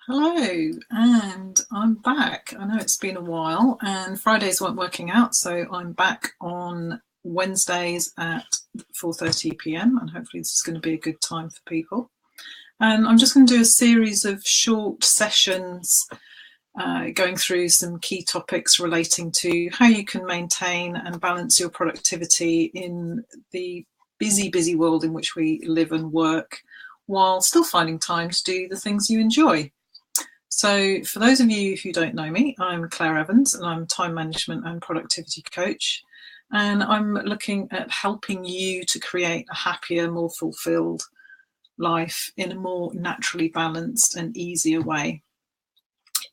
Hello, and I'm back. I know it's been a while, and Fridays weren't working out, so I'm back on Wednesdays at 4:30 p.m. and hopefully this is going to be a good time for people. And I'm just going to do a series of short sessions going through some key topics relating to how you can maintain and balance your productivity in the busy world in which we live and work, while still finding time to do the things you enjoy. So for those of you who don't know me, I'm Claire Evans and I'm a time management and productivity coach. And I'm looking at helping you to create a happier, more fulfilled life in a more naturally balanced and easier way.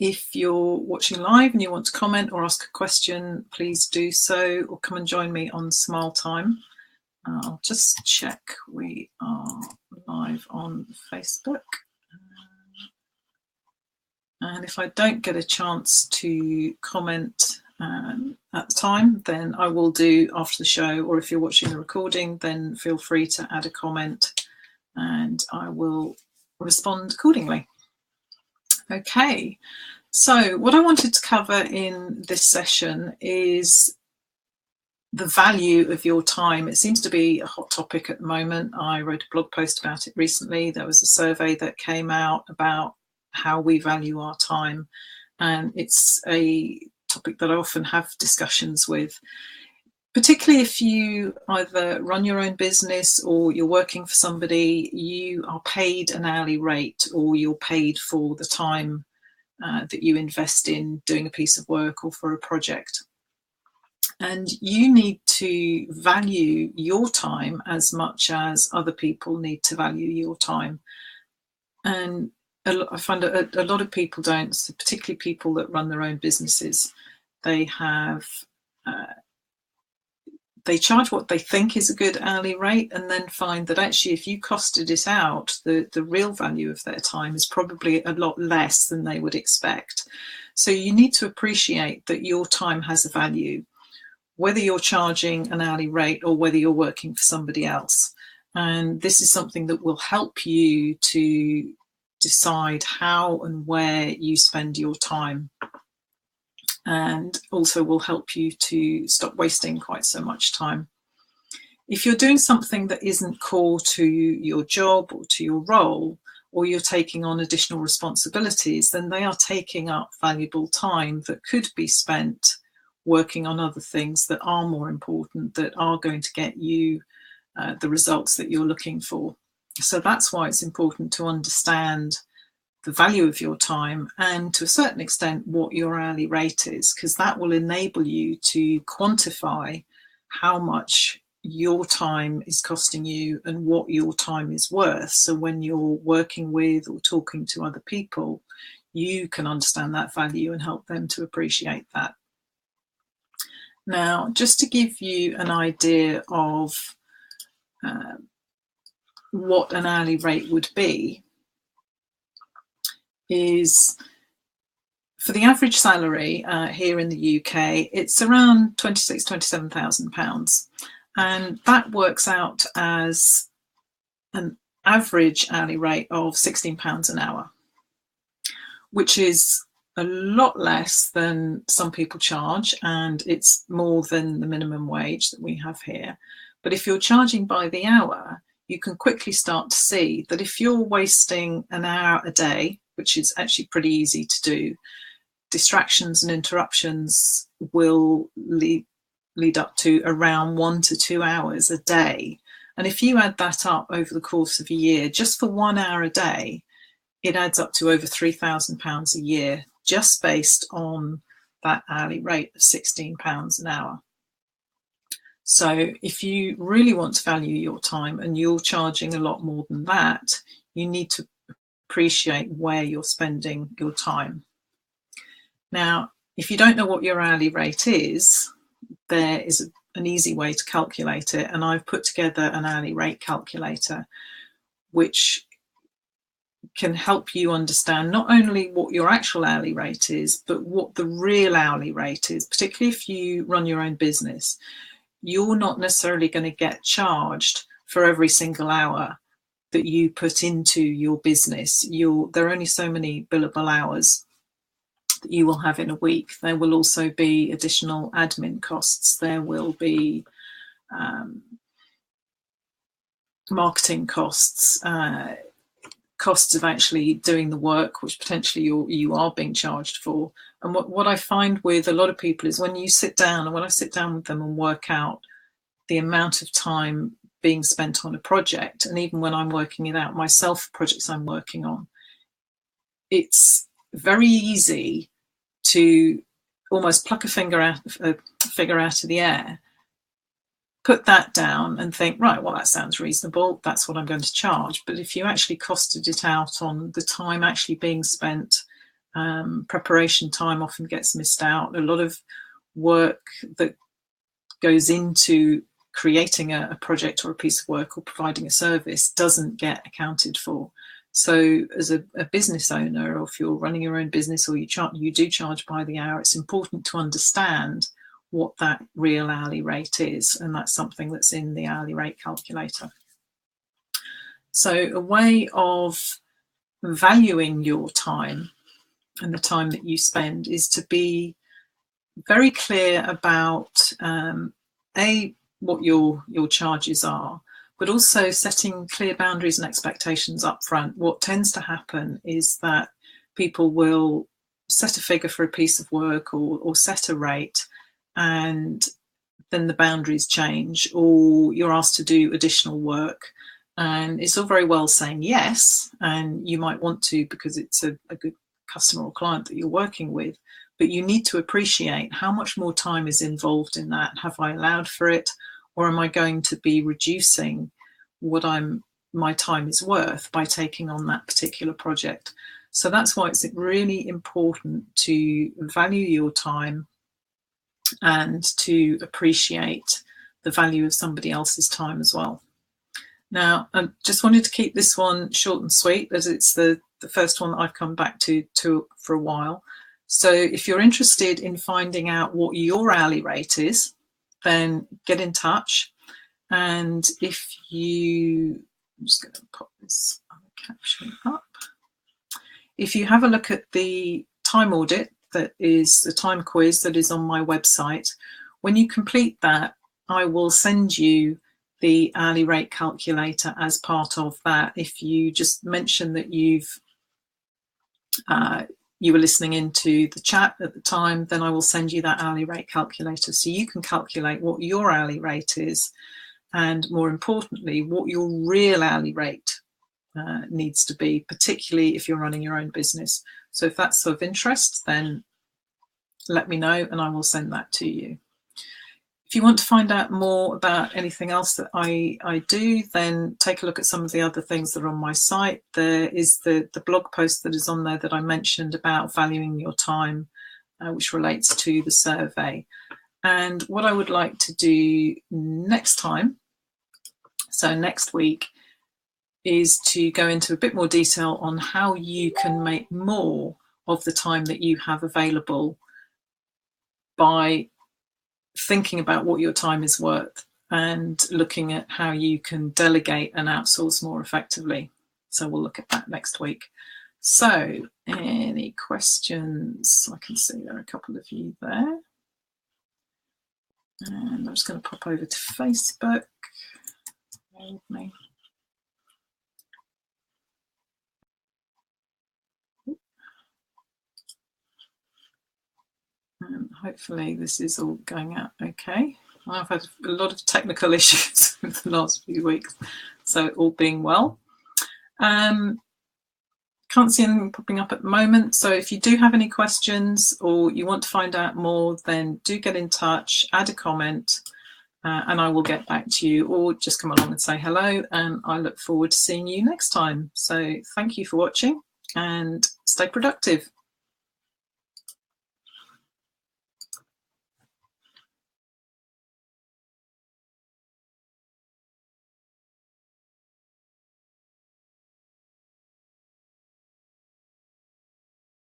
If you're watching live and you want to comment or ask a question, please do so, or come and join me on Smile Time. I'll just check we are live on Facebook. And if I don't get a chance to comment at the time, then I will do after the show, or if you're watching the recording, then feel free to add a comment and I will respond accordingly. Okay, so what I wanted to cover in this session is the value of your time. It seems to be a hot topic at the moment. I wrote a blog post about it recently. There was a survey that came out about how we value our time, and it's a topic that I often have discussions with, particularly if you either run your own business or you're working for somebody. You are paid an hourly rate, or you're paid for the time that you invest in doing a piece of work or for a project. And you need to value your time as much as other people need to value your time. And I find a lot of people don't, so particularly people that run their own businesses. They have they charge what they think is a good hourly rate, and then find that actually if you costed it out, the real value of their time is probably a lot less than they would expect. So you need to appreciate that your time has a value, whether you're charging an hourly rate or whether you're working for somebody else. And this is something that will help you to decide how and where you spend your time, and also will help you to stop wasting quite so much time. If you're doing something that isn't core to your job or to your role, or you're taking on additional responsibilities, then they are taking up valuable time that could be spent working on other things that are more important, that are going to get you the results that you're looking for. So that's why it's important to understand the value of your time, and to a certain extent what your hourly rate is, because that will enable you to quantify how much your time is costing you and what your time is worth. So when you're working with or talking to other people, you can understand that value and help them to appreciate that. Now, just to give you an idea of what an hourly rate would be, is for the average salary here in the UK, it's around £26,000–27,000, and that works out as an average hourly rate of £16 an hour, which is a lot less than some people charge, and it's more than the minimum wage that we have here. But if you're charging by the hour, you can quickly start to see that if you're wasting an hour a day, which is actually pretty easy to do, distractions and interruptions will lead up to around 1 to 2 hours a day. And if you add that up over the course of a year, just for 1 hour a day, it adds up to over £3,000 a year, just based on that hourly rate of £16 an hour. So if you really want to value your time and you're charging a lot more than that, you need to appreciate where you're spending your time. Now, if you don't know what your hourly rate is, there is an easy way to calculate it, and I've put together an hourly rate calculator which can help you understand not only what your actual hourly rate is, but what the real hourly rate is. Particularly if you run your own business, you're not necessarily going to get charged for every single hour that you put into your business. There are only so many billable hours that you will have in a week. There will also be additional admin costs. There will be marketing costs, costs of actually doing the work, which potentially you are being charged for. And what I find with a lot of people is when you sit down, and when I sit down with them and work out the amount of time being spent on a project, and even when I'm working it out myself, projects I'm working on, it's very easy to almost pluck a figure out of the air, put that down and think, right, well, that sounds reasonable, that's what I'm going to charge. But if you actually costed it out on the time actually being spent, preparation time often gets missed out. A lot of work that goes into creating a project or a piece of work or providing a service doesn't get accounted for. So as a business owner, or if you're running your own business, or you do charge by the hour, it's important to understand what that real hourly rate is, and that's something that's in the hourly rate calculator. So a way of valuing your time and the time that you spend is to be very clear about what your charges are, but also setting clear boundaries and expectations up front. What tends to happen is that people will set a figure for a piece of work or set a rate, and then the boundaries change, or you're asked to do additional work. And it's all very well saying yes, and you might want to because it's a good customer or client that you're working with, but you need to appreciate how much more time is involved in that. Have I allowed for it, or am I going to be reducing what my time is worth by taking on that particular project? So that's why it's really important to value your time and to appreciate the value of somebody else's time as well. Now, I just wanted to keep this one short and sweet, as it's the first one that I've come back to for a while. So if you're interested in finding out what your hourly rate is, then get in touch. And if I'm just going to pop this caption up. If you have a look at the time audit, that is the time quiz that is on my website, when you complete that, I will send you the hourly rate calculator as part of that. If you just mention that you were listening into the chat at the time, then I will send you that hourly rate calculator so you can calculate what your hourly rate is, and more importantly, what your real hourly rate needs to be, particularly if you're running your own business. So if that's of interest, then let me know and I will send that to you. If you want to find out more about anything else that I do, then take a look at some of the other things that are on my site. There is the blog post that is on there that I mentioned about valuing your time, which relates to the survey. And what I would like to do next time, so next week, is to go into a bit more detail on how you can make more of the time that you have available by thinking about what your time is worth and looking at how you can delegate and outsource more effectively. So we'll look at that next week. So any questions? I can see there are a couple of you there. And I'm just going to pop over to Facebook. Bear with me. And hopefully this is all going out okay. I've had a lot of technical issues with the last few weeks, so all being well. Can't see anything popping up at the moment, so if you do have any questions or you want to find out more, then do get in touch, add a comment, and I will get back to you, or just come along and say hello, and I look forward to seeing you next time. So thank you for watching and stay productive.